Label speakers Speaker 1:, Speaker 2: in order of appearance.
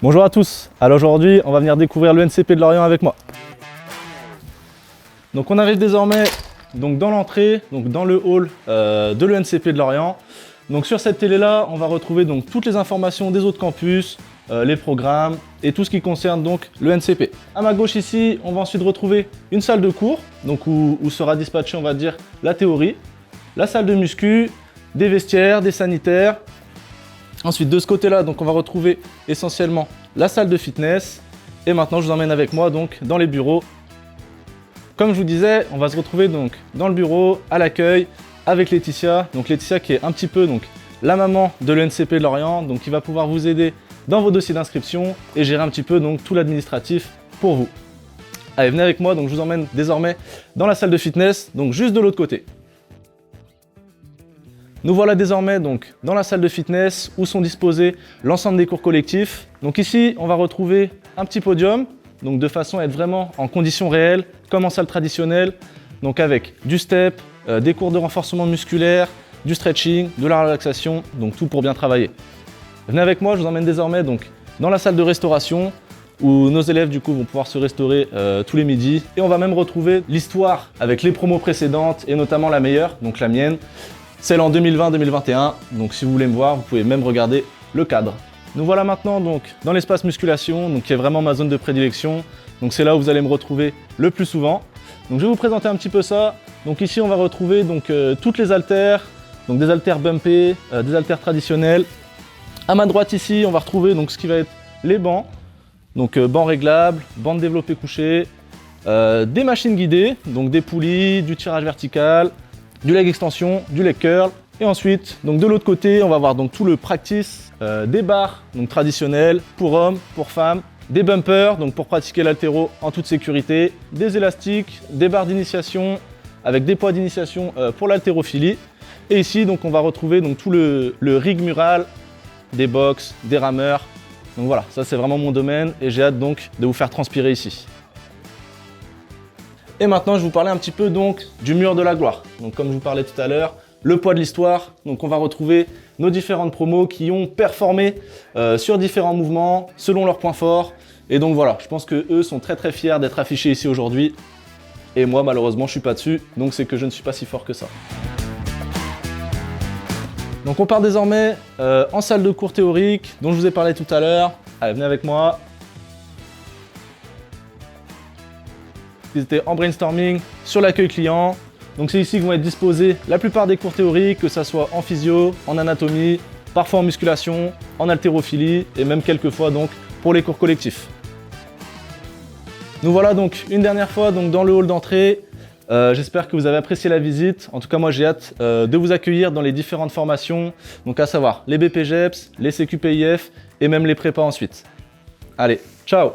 Speaker 1: Bonjour à tous, alors aujourd'hui on va venir découvrir le NCP de Lorient avec moi. Donc on arrive désormais dans l'entrée, dans le hall de l'ENCP de Lorient. Donc sur cette télé là on va retrouver donc toutes les informations des autres campus, les programmes et tout ce qui concerne donc le NCP. À ma gauche ici on va ensuite retrouver une salle de cours donc où sera dispatchée on va dire la théorie, la salle de muscu, des vestiaires, des sanitaires. Ensuite, de ce côté-là, donc on va retrouver essentiellement la salle de fitness. Et maintenant, je vous emmène avec moi donc dans les bureaux. Comme je vous disais, on va se retrouver donc dans le bureau, à l'accueil, avec Laetitia. Donc Laetitia qui est un petit peu donc la maman de l'ENCP de Lorient, donc qui va pouvoir vous aider dans vos dossiers d'inscription et gérer un petit peu donc tout l'administratif pour vous. Allez, venez avec moi. Donc je vous emmène désormais dans la salle de fitness, donc juste de l'autre côté. Nous voilà désormais donc dans la salle de fitness où sont disposés l'ensemble des cours collectifs. Donc ici, on va retrouver un petit podium, donc de façon à être vraiment en conditions réelles, comme en salle traditionnelle, donc avec du step, des cours de renforcement musculaire, du stretching, de la relaxation, donc tout pour bien travailler. Venez avec moi, je vous emmène désormais donc dans la salle de restauration où nos élèves du coup vont pouvoir se restaurer tous les midis. Et on va même retrouver l'histoire avec les promos précédentes et notamment la meilleure, donc la mienne. Celle en 2020-2021, donc si vous voulez me voir, vous pouvez même regarder le cadre. Nous voilà maintenant donc dans l'espace musculation, donc qui est vraiment ma zone de prédilection. Donc c'est là où vous allez me retrouver le plus souvent. Donc je vais vous présenter un petit peu ça. Donc ici on va retrouver donc toutes les haltères, donc des haltères bumpés, des haltères traditionnels. À ma droite ici, on va retrouver donc ce qui va être les bancs, donc bancs réglables, bancs de développé couché, des machines guidées, donc des poulies, du tirage vertical, du leg extension, du leg curl. Et ensuite, donc de l'autre côté, on va avoir donc tout le practice, des barres donc traditionnelles pour hommes, pour femmes, des bumpers donc pour pratiquer l'haltéro en toute sécurité, des élastiques, des barres d'initiation avec des poids d'initiation pour l'haltérophilie. Et ici, donc on va retrouver donc tout le rig mural, des box, des rameurs. Donc voilà, ça c'est vraiment mon domaine et j'ai hâte donc de vous faire transpirer ici. Et maintenant, je vais vous parler un petit peu donc du mur de la gloire. Donc comme je vous parlais tout à l'heure, le poids de l'histoire. Donc on va retrouver nos différentes promos qui ont performé sur différents mouvements selon leurs points forts. Et donc voilà, je pense que eux sont très fiers d'être affichés ici aujourd'hui. Et moi, malheureusement, je suis pas dessus. Donc c'est que je ne suis pas si fort que ça. Donc on part désormais en salle de cours théorique dont je vous ai parlé tout à l'heure. Allez, venez avec moi. Ils étaient en brainstorming sur l'accueil client. Donc c'est ici que vont être disposés la plupart des cours théoriques, que ce soit en physio, en anatomie, parfois en musculation, en haltérophilie et même quelques fois donc pour les cours collectifs. Nous voilà donc une dernière fois donc dans le hall d'entrée. J'espère que vous avez apprécié la visite. En tout cas moi j'ai hâte de vous accueillir dans les différentes formations, donc à savoir les BPGEPS, les CQPIF et même les prépas ensuite. Allez, ciao!